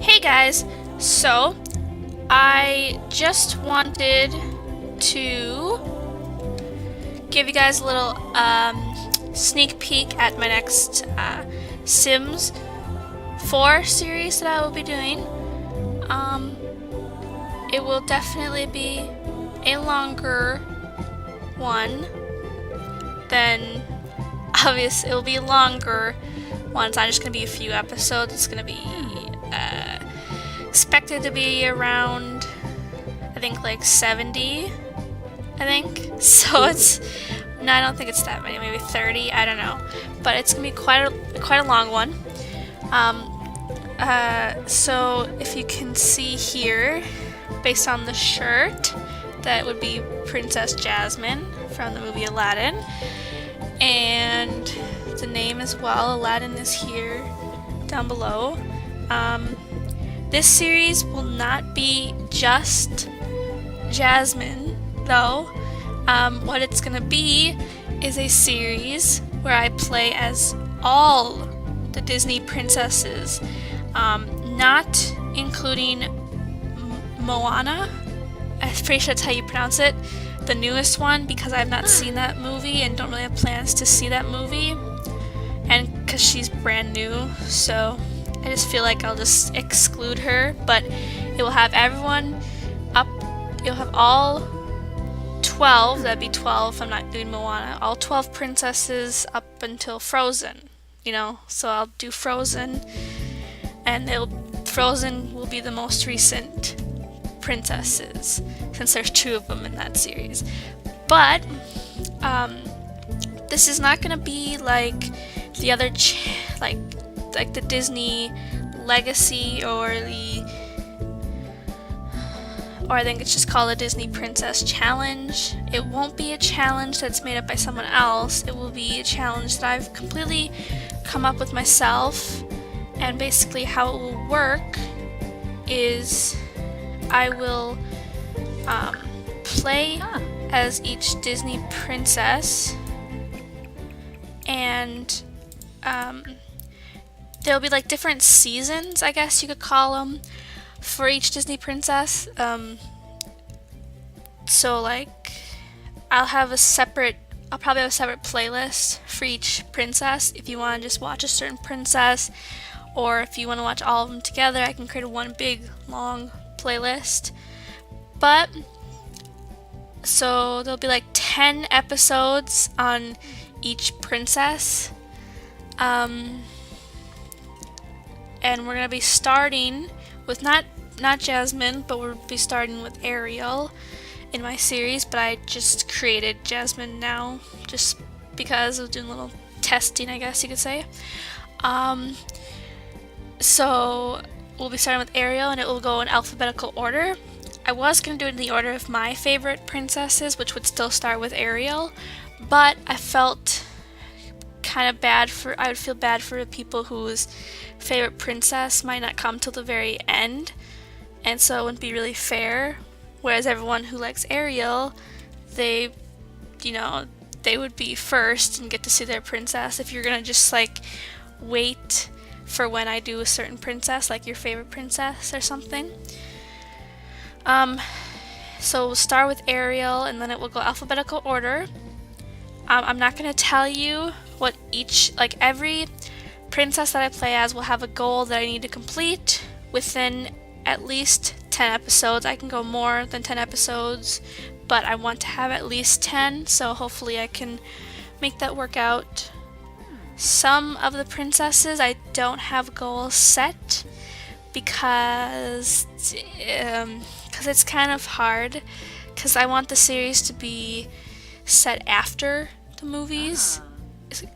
Hey guys, so I just wanted to give you guys a little sneak peek at my next Sims 4 series that I will be doing. Um, it will definitely be a longer one than obvious. It will be longer one. It's not just gonna be a few episodes. It's gonna be expected to be around, I think, like 70. I think so. It's no, I don't think it's that many. Maybe 30. I don't know, but it's gonna be quite a long one. So if you can see here, based on the shirt, that would be Princess Jasmine from the movie Aladdin, and the name as well. Aladdin is here down below. This series will not be just Jasmine, though. What it's gonna be is a series where I play as all the Disney princesses, not including Moana. I'm pretty sure that's how you pronounce it. The newest one, because I've not seen that movie and don't really have plans to see that movie. And because she's brand new, so I just feel like I'll just exclude her. But it will have everyone up, you'll have all 12, that'd be 12 if I'm not doing Moana, all 12 princesses up until Frozen, So I'll do Frozen, and Frozen will be the most recent princesses, since there's two of them in that series. But this is not gonna be like the other like the Disney Legacy or I think it's just called a Disney Princess Challenge. It won't be a challenge that's made up by someone else. It will be a challenge that I've completely come up with myself. And basically how it will work is I will play as each Disney princess, and there'll be like different seasons, I guess you could call them, for each Disney princess. So like I'll probably have a separate playlist for each princess if you want to just watch a certain princess, or if you want to watch all of them together, I can create one big long playlist. But so there'll be like 10 episodes on each princess. And we're gonna be starting with not Jasmine, but we'll be starting with Ariel in my series. But I just created Jasmine now, just because I was doing a little testing, I guess you could say. So we'll be starting with Ariel, and it will go in alphabetical order. I was going to do it in the order of my favorite princesses, which would still start with Ariel, but I felt I would feel bad for the people whose favorite princess might not come till the very end, and so it wouldn't be really fair. Whereas everyone who likes Ariel, they would be first and get to see their princess. If you're gonna just like wait for when I do a certain princess, like your favorite princess or something. So we'll start with Ariel, and then it will go alphabetical order. I'm not going to tell you what every princess that I play as will have a goal that I need to complete within at least 10 episodes. I can go more than 10 episodes, but I want to have at least 10, so hopefully I can make that work out. Some of the princesses I don't have goals set because it's kind of hard, because I want the series to be set after the movies,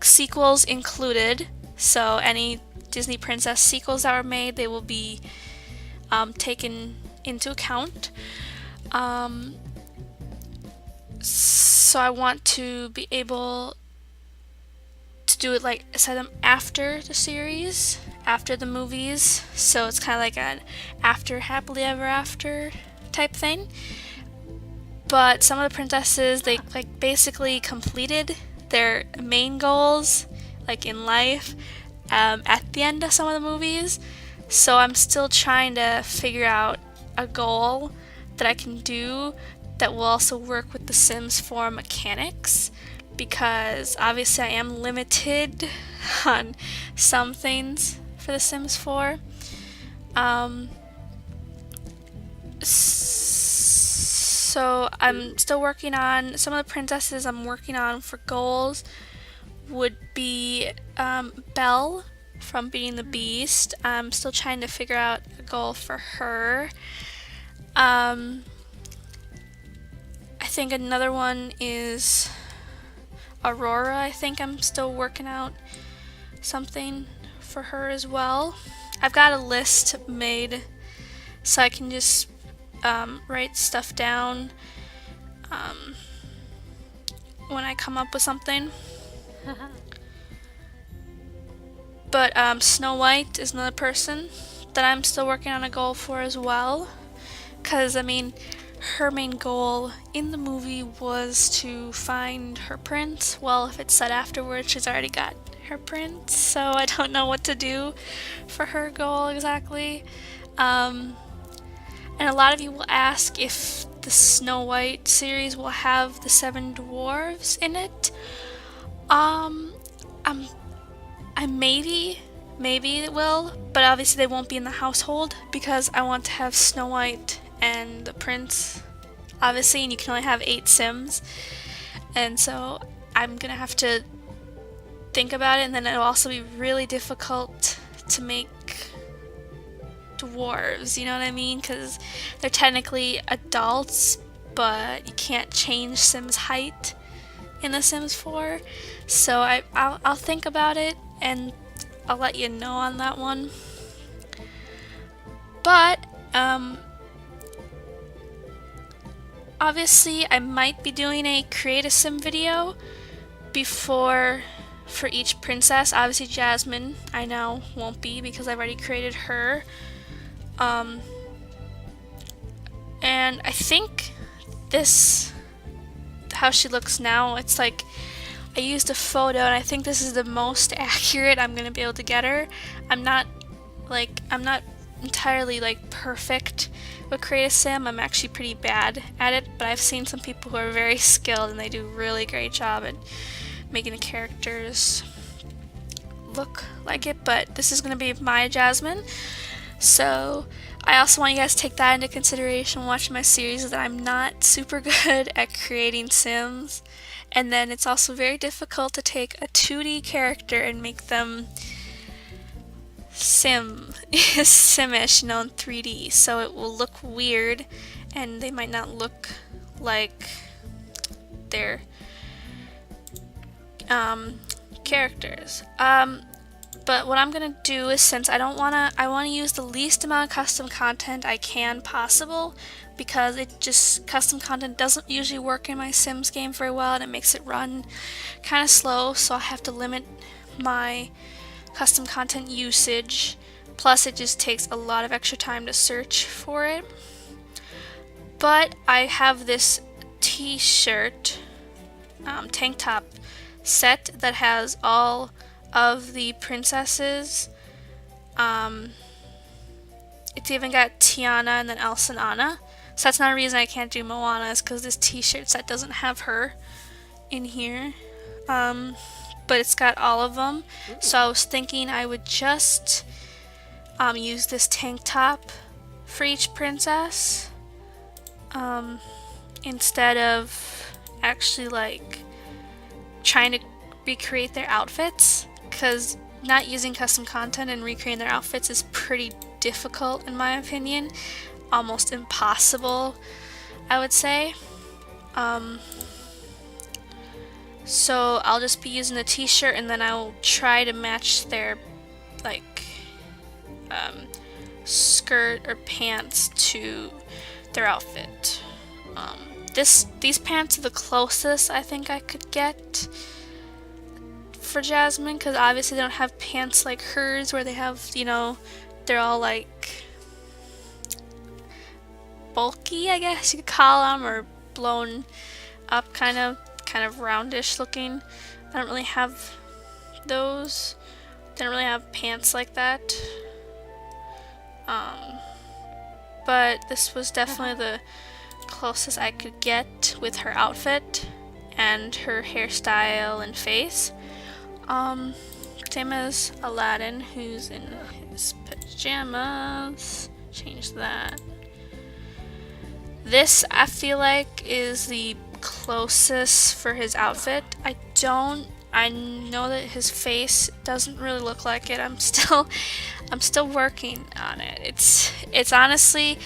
sequels included. So any Disney princess sequels that were made, they will be taken into account. So I want to be able to do it like set them after the series, after the movies, so it's kind of like an after happily ever after type thing. But some of the princesses, they like basically completed their main goals like in life at the end of some of the movies. So I'm still trying to figure out a goal that I can do that will also work with the Sims 4 mechanics, because obviously I am limited on some things for the Sims 4. So I'm still working on some of the princesses I'm working on for goals would be Belle from Beating the Beast. I'm still trying to figure out a goal for her. I think another one is Aurora. I think I'm still working out something for her as well. I've got a list made so I can just write stuff down when I come up with something. But Snow White is another person that I'm still working on a goal for as well. Because, I mean, her main goal in the movie was to find her prince. Well, if it's said afterwards, she's already got her prince, so I don't know what to do for her goal exactly. And a lot of you will ask if the Snow White series will have the 7 dwarves in it. I maybe it will, but obviously they won't be in the household because I want to have Snow White and the prince, obviously, and you can only have 8 Sims, and so I'm gonna have to think about it, and then it'll also be really difficult to make dwarves, you know what I mean? Because they're technically adults, but you can't change Sims height in The Sims 4, so I'll think about it and I'll let you know on that one. But obviously I might be doing a create a sim video for each princess. Obviously Jasmine I know won't be because I've already created her. And I think this, how she looks now, it's like I used a photo and I think this is the most accurate I'm gonna be able to get her. I'm not entirely like perfect with Create a Sim. I'm actually pretty bad at it, but I've seen some people who are very skilled and they do a really great job at making the characters look like it. But this is gonna be my Jasmine, so I also want you guys to take that into consideration when watching my series, that I'm not super good at creating Sims. And then it's also very difficult to take a 2D character and make them Simish, you know, in 3D. So it will look weird and they might not look like their characters. But what I'm gonna do is, since I want to use the least amount of custom content I can possible, because custom content doesn't usually work in my Sims game very well and it makes it run kind of slow, so I have to limit my custom content usage. Plus it just takes a lot of extra time to search for it. But I have this t-shirt, tank top set that has all of the princesses. It's even got Tiana and then Elsa and Anna. So that's not a reason I can't do Moana, is because this t-shirt set doesn't have her in here. But it's got all of them. So I was thinking I would just use this tank top for each princess, instead of actually like trying to recreate their outfits, because not using custom content and recreating their outfits is pretty difficult in my opinion. Almost impossible, I would say. So I'll just be using the t-shirt and then I'll try to match their like skirt or pants to their outfit. These pants are the closest I think I could get for Jasmine, because obviously they don't have pants like hers where they have, you know, they're all like bulky, I guess you could call them, or blown up, kind of roundish looking. I don't really have those. They don't really have pants like that. But this was definitely the closest I could get with her outfit and her hairstyle and face. Same as Aladdin, who's in his pajamas. Change that. This, I feel like, is the closest for his outfit. I know that his face doesn't really look like it. I'm still working on it. It's honestly,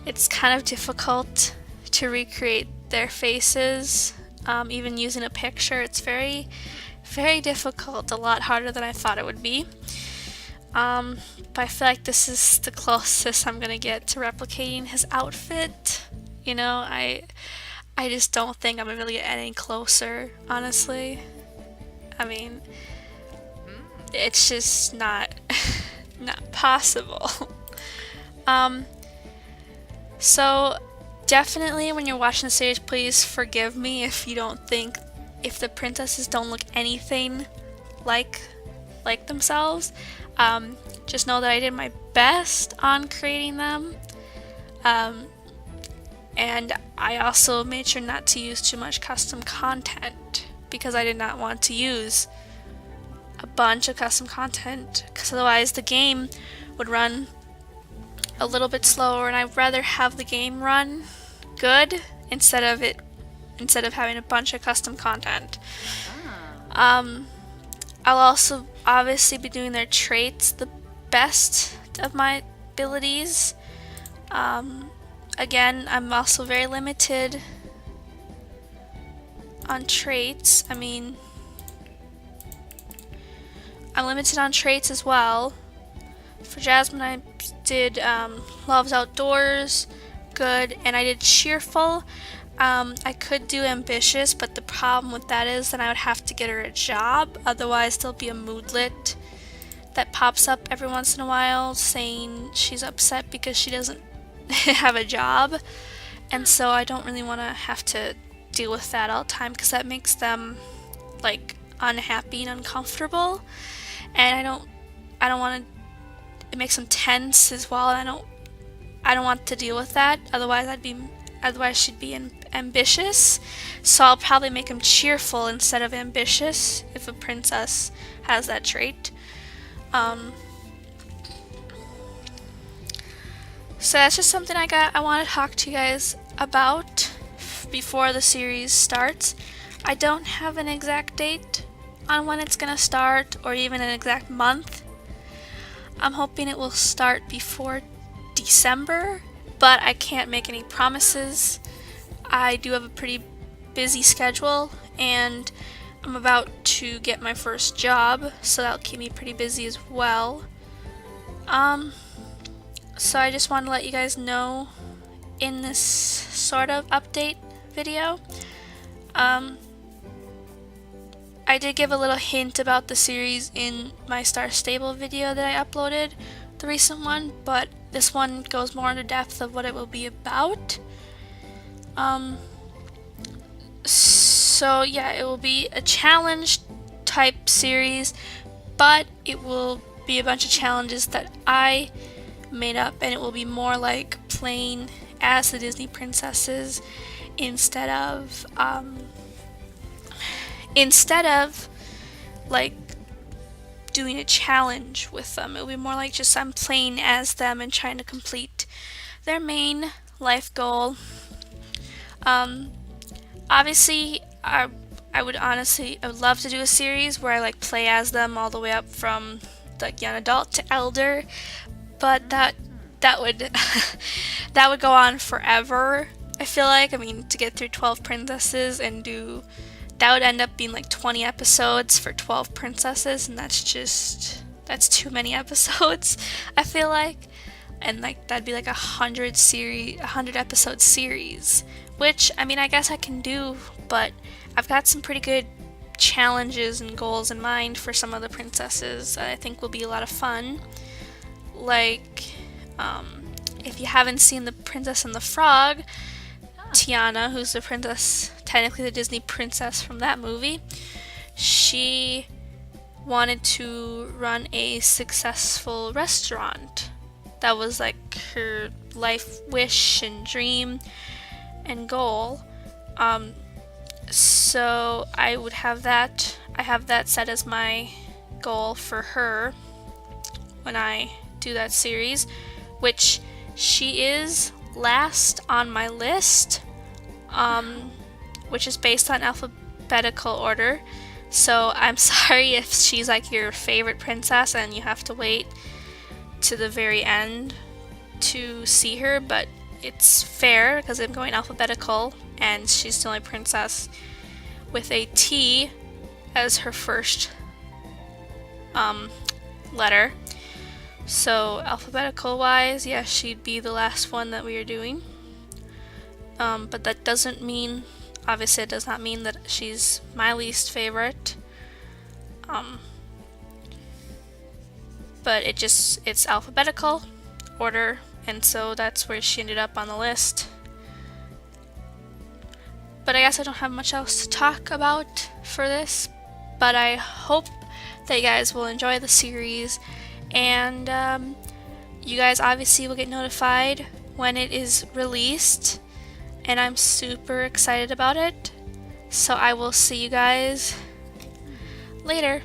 it's kind of difficult to recreate their faces. Even using a picture, it's very, very difficult. A lot harder than I thought it would be. But I feel like this is the closest I'm gonna get to replicating his outfit. You know, I just don't think I'm gonna really get any closer, honestly. I mean, it's just not possible. So definitely when you're watching the series, please forgive me if you don't think, if the princesses don't look anything like themselves. Just know that I did my best on creating them. And I also made sure not to use too much custom content because I did not want to use a bunch of custom content, because otherwise the game would run a little bit slower, and I'd rather have the game run good instead of having a bunch of custom content. I'll also obviously be doing their traits the best of my abilities. Again, I'm also very limited on traits. I mean, I'm limited on traits as well. For Jasmine, I did Loves Outdoors, good, and I did Cheerful. I could do Ambitious, but the problem with that is then I would have to get her a job. Otherwise, there'll be a moodlet that pops up every once in a while saying she's upset because she doesn't have a job. And so I don't really want to have to deal with that all the time, because that makes them like unhappy and uncomfortable, and I don't want to. It makes them tense as well, and I don't want to deal with that. Otherwise she'd be ambitious. So I'll probably make them cheerful instead of ambitious if a princess has that trait. So that's just something I want to talk to you guys about before the series starts. I don't have an exact date on when it's gonna start, or even an exact month. I'm hoping it will start before December, but I can't make any promises. I do have a pretty busy schedule, and I'm about to get my first job, so that'll keep me pretty busy as well. So I just want to let you guys know in this sort of update video. I did give a little hint about the series in my Star Stable video that I uploaded, the recent one, but this one goes more into depth of what it will be about. So yeah, it will be a challenge type series, but it will be a bunch of challenges that I made up, and it will be more like playing as the Disney princesses instead of like doing a challenge with them. It'll be more like just I'm playing as them and trying to complete their main life goal. Obviously, I would love to do a series where I like play as them all the way up from like young adult to elder, but that would that would go on forever. I feel like, I mean, to get through 12 princesses and that would end up being like 20 episodes for 12 princesses, and that's too many episodes, I feel like. And like that'd be like a 100 episode series, which I mean, I guess I can do, but I've got some pretty good challenges and goals in mind for some of the princesses that I think will be a lot of fun. Like, if you haven't seen The Princess and the Frog, Tiana, who's the princess, technically the Disney princess from that movie, she wanted to run a successful restaurant, That was like her life wish and dream and goal. So I would have that. I have that set as my goal for her when I do that series, which she is last on my list, which is based on alphabetical order. So I'm sorry if she's like your favorite princess and you have to wait to the very end to see her, but it's fair because I'm going alphabetical and she's the only princess with a T as her first letter. So alphabetical wise, yeah, she'd be the last one that we are doing. But that doesn't mean, obviously it does not mean that she's my least favorite. But it's alphabetical order, and so that's where she ended up on the list. But I guess I don't have much else to talk about for this, but I hope that you guys will enjoy the series, and you guys obviously will get notified when it is released, and I'm super excited about it. So I will see you guys later.